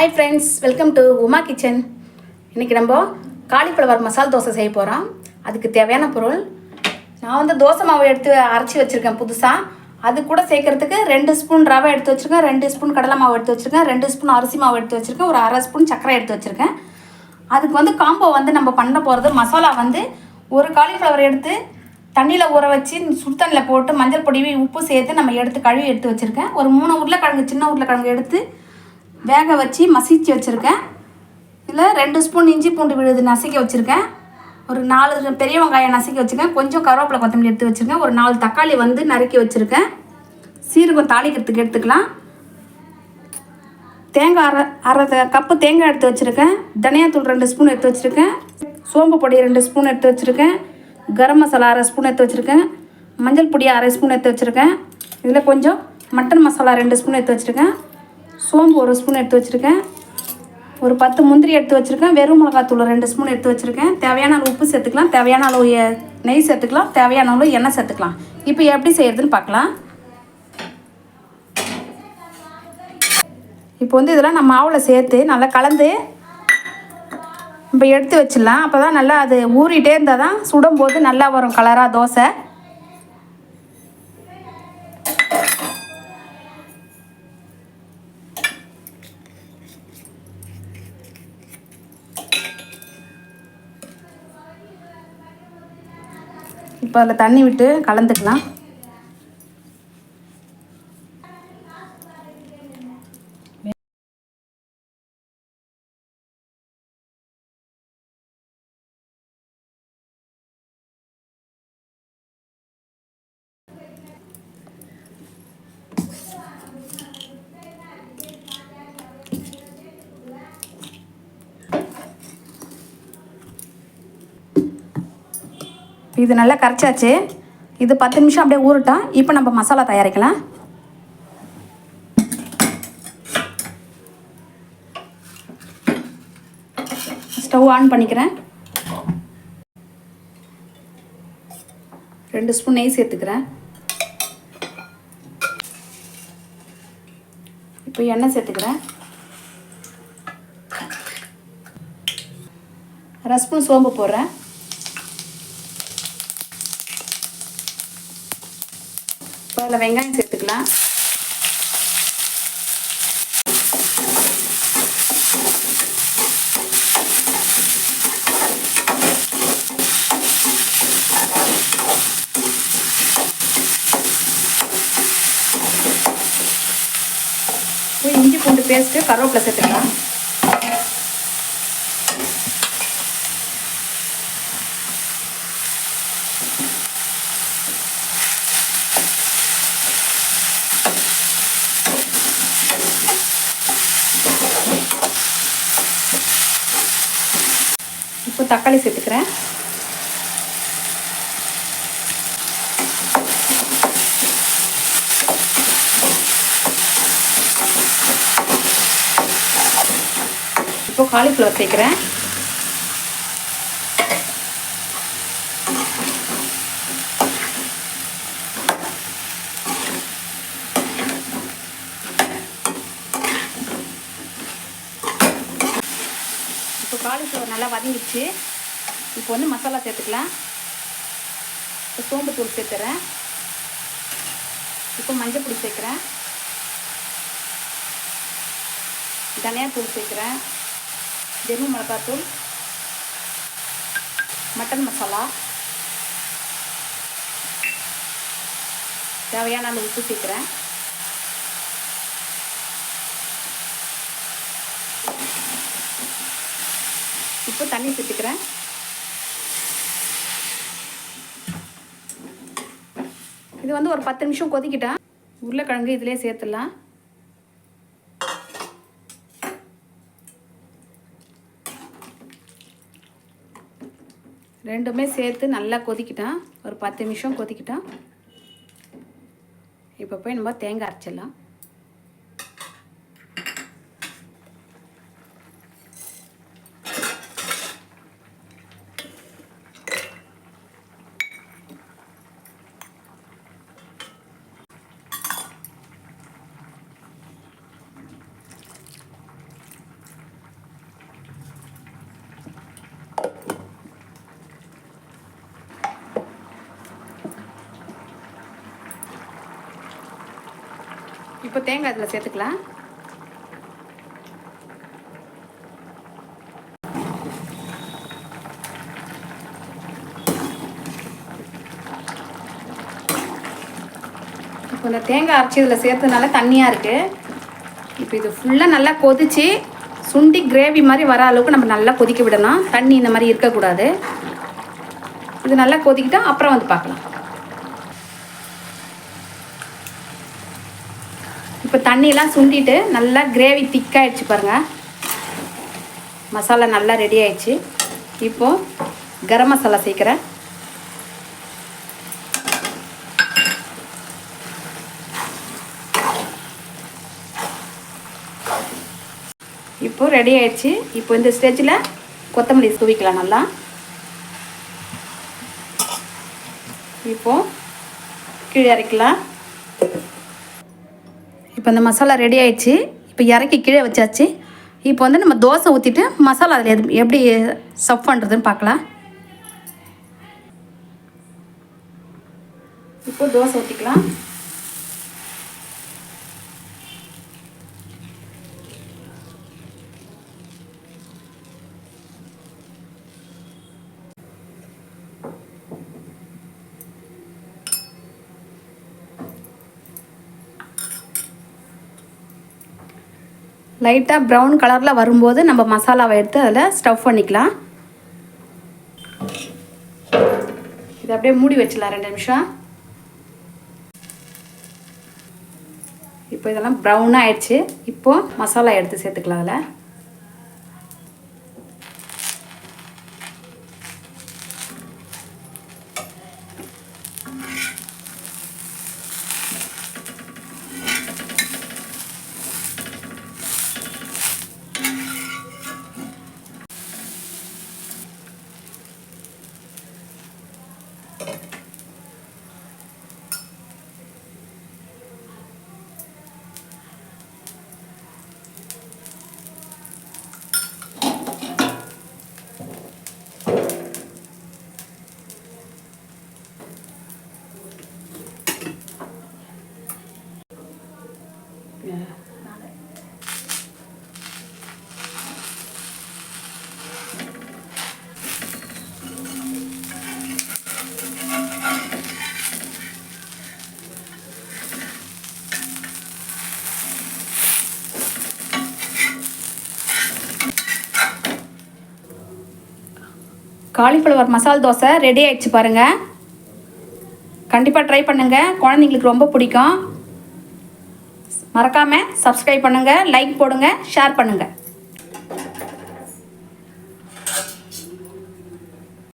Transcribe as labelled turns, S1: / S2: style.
S1: Hi friends, welcome to Uma Kitchen. இன்னைக்கு நம்ம cauliflower மசால் தோசை செய்ய போறோம். அதுக்கு தேவையான பொருள் நான் வந்து தோசை மாவு எடுத்து அரைச்சி வச்சிருக்கேன் புதுசா. அது கூட சேர்க்கிறதுக்கு 2 ஸ்பூன் ரவை எடுத்து வச்சிருக்கேன், 2 ஸ்பூன் கடலை மாவு எடுத்து வச்சிருக்கேன், 2 ஸ்பூன் அரிசி மாவு எடுத்து வச்சிருக்கேன், ஒரு 1/2 ஸ்பூன் சர்க்கரை எடுத்து வச்சிருக்கேன். அதுக்கு வந்து காம்போ வந்து நம்ம பண்ண போறது மசாலா வந்து ஒரு காலிஃப்ளவர் எடுத்து தண்ணியில் ஊற வச்சு சுடுதண்ணியில் போட்டு மஞ்சள் பொடி உப்பு சேர்த்து நம்ம எடுத்து கழுவி எடுத்து வச்சுருக்கேன். ஒரு 3 உருளைக்கிழங்கு சின்ன உருளைக்கிழங்கு எடுத்து வேக வச்சு மசிச்சு வச்சுருக்கேன். இதில் 2 ஸ்பூன் இஞ்சி பூண்டு விழுது நசுக்கி வச்சுருக்கேன். ஒரு 4 பெரிய வெங்காயம் நசுக்கி வச்சுருக்கேன். கொஞ்சம் கருவேப்பிலை கொத்தமல்லி எடுத்து வச்சுருக்கேன். ஒரு 4 தக்காளி வந்து நறுக்கி வச்சுருக்கேன். சீரகம் தாளிக்கிறதுக்கு எடுத்துக்கலாம். தேங்காய் அரை கப்பு தேங்காய் எடுத்து வச்சுருக்கேன். தனியாத்தூள் 2 ஸ்பூன் எடுத்து வச்சுருக்கேன். சோம்பு பொடி 2 ஸ்பூன் எடுத்து வச்சுருக்கேன். கரம் மசாலா 1/2 ஸ்பூன் எடுத்து வச்சுருக்கேன். மஞ்சள் பொடி 1/2 ஸ்பூன் எடுத்து வச்சுருக்கேன். இதில் கொஞ்சம் மட்டன் மசாலா 2 ஸ்பூன் எடுத்து வச்சுருக்கேன். சோம்பு 1 ஸ்பூன் எடுத்து வச்சுருக்கேன். ஒரு 10 முந்திரி எடுத்து வச்சுருக்கேன். வெறும் மிளகாத்தூள் 2 ஸ்பூன் எடுத்து வச்சுருக்கேன். தேவையான அளவு உப்பு சேர்த்துக்கலாம், தேவையான அளவு நெய் சேர்த்துக்கலாம், தேவையான அளவு எண்ணெய் சேர்த்துக்கலாம். இப்போ எப்படி செய்யறதுன்னு பார்க்கலாம். இப்போ வந்து இதெல்லாம் நம்ம மாவில் சேர்த்து நல்லா கலந்து இப்போ எடுத்து வச்சிடலாம். அப்போ தான் நல்லா அது ஊறிட்டே இருந்தால் தான் சுடும்போது நல்லா வரும் கலராக தோசை. இப்போ அதில் தண்ணி விட்டு கலந்துக்கலாம். இது நல்லா கரைச்சாச்சு. இது 10 நிமிஷம் அப்படியே ஊறட்டும். இப்போ நம்ம மசாலா தயாரிக்கலாம். ஸ்டவ் ஆன் பண்ணிக்கிறேன். 2 ஸ்பூன் நெய் சேர்த்துக்கிறேன். இப்போ எண்ணெய் சேர்த்துக்கிறேன். 1/2 ஸ்பூன் சோம்பு போடுறேன். இப்போ அதில் வெங்காயம் சேர்த்துக்கலாம். இஞ்சி பூண்டு பேஸ்ட்டு கருவேப்பிலை சேர்த்துக்கலாம். இப்போ தக்காளி சேர்த்துக்கிறேன். இப்போ காலிஃப்ளவர் சேர்க்குறேன். இப்போ காலிஃப்ளவர் நல்லா வதங்கிடுச்சு. இப்போ வந்து மசாலா சேர்த்துக்கலாம். இப்போ சோம்பு தூள் சேர்த்துறேன். இப்போ மஞ்சள் பொடி சேர்க்குறேன். தனியாத்தூள் சேர்க்குறேன். வெறும் மிளகாத்தூள், மட்டன் மசாலா, தேவையான அளவு உப்பு சேர்க்குறேன். இப்போ தண்ணி சேர்த்துக்கிறேன். இது வந்து ஒரு 10 நிமிஷம் கொதிக்கிட்டேன். உருளைக்கிழங்கு இதிலே சேர்த்துடலாம். ரெண்டுமே சேர்த்து நல்லா கொதிக்கிட்டேன். ஒரு 10 நிமிஷம் கொதிக்கிட்டேன். இப்போ போய் நம்ம தேங்காய் அரைச்சிடலாம். இப்போ தேங்காய் இதில் சேர்த்துக்கலாம். இப்போ இந்த தேங்காய் அரைச்சி இதில் சேர்த்ததுனால தண்ணியாக இருக்குது. இப்போ இது ஃபுல்லாக நல்லா கொதித்து சுண்டி கிரேவி மாதிரி வர அளவுக்கு நம்ம நல்லா கொதிக்க விடணும். தண்ணி இந்த மாதிரி இருக்கக்கூடாது. இது நல்லா கொதிக்கிட்டால் அப்புறம் வந்து பார்க்கலாம். இப்போ தண்ணியெல்லாம் சுண்டிட்டு நல்லா கிரேவி திக்காகிடுச்சு பாருங்கள். மசாலா நல்லா ரெடி ஆயிடுச்சு. இப்போது கரம் மசாலா சேர்க்குறேன். இப்போது ரெடி ஆயிடுச்சு. இப்போ இந்த ஸ்டேஜில் கொத்தமல்லி தூவிக்கலாம் நல்லா. இப்போது கீழே இறக்கலாம். இப்போ இந்த மசாலா ரெடி ஆயிடுச்சு. இப்போ இறக்கி கீழே வச்சாச்சு. இப்போ வந்து நம்ம தோசை ஊற்றிட்டு மசாலா அதில் எப்படி சர்வ் பண்ணுறதுன்னு பார்க்கலாம். இப்போ தோசை ஊற்றிக்கலாம். லைட்டாக ப்ரௌன் கலரில் வரும்போது நம்ம மசாலாவை எடுத்து அதில் ஸ்டஃப் பண்ணிக்கலாம். இதை அப்படியே மூடி வச்சிடலாம் 2 நிமிஷம். இப்போ இதெல்லாம் ப்ரௌனாக ஆயிடுச்சு. இப்போது மசாலா எடுத்து சேர்த்துக்கலாம் அதில். காலிஃப்ளவர் மசால் தோசை ரெடி ஆயிடுச்சு பாருங்கள். கண்டிப்பாக ட்ரை பண்ணுங்கள். குழந்தைங்களுக்கு ரொம்ப பிடிக்கும். மறக்காமல் சப்ஸ்கிரைப் பண்ணுங்கள், லைக் போடுங்க, ஷேர் பண்ணுங்கள்.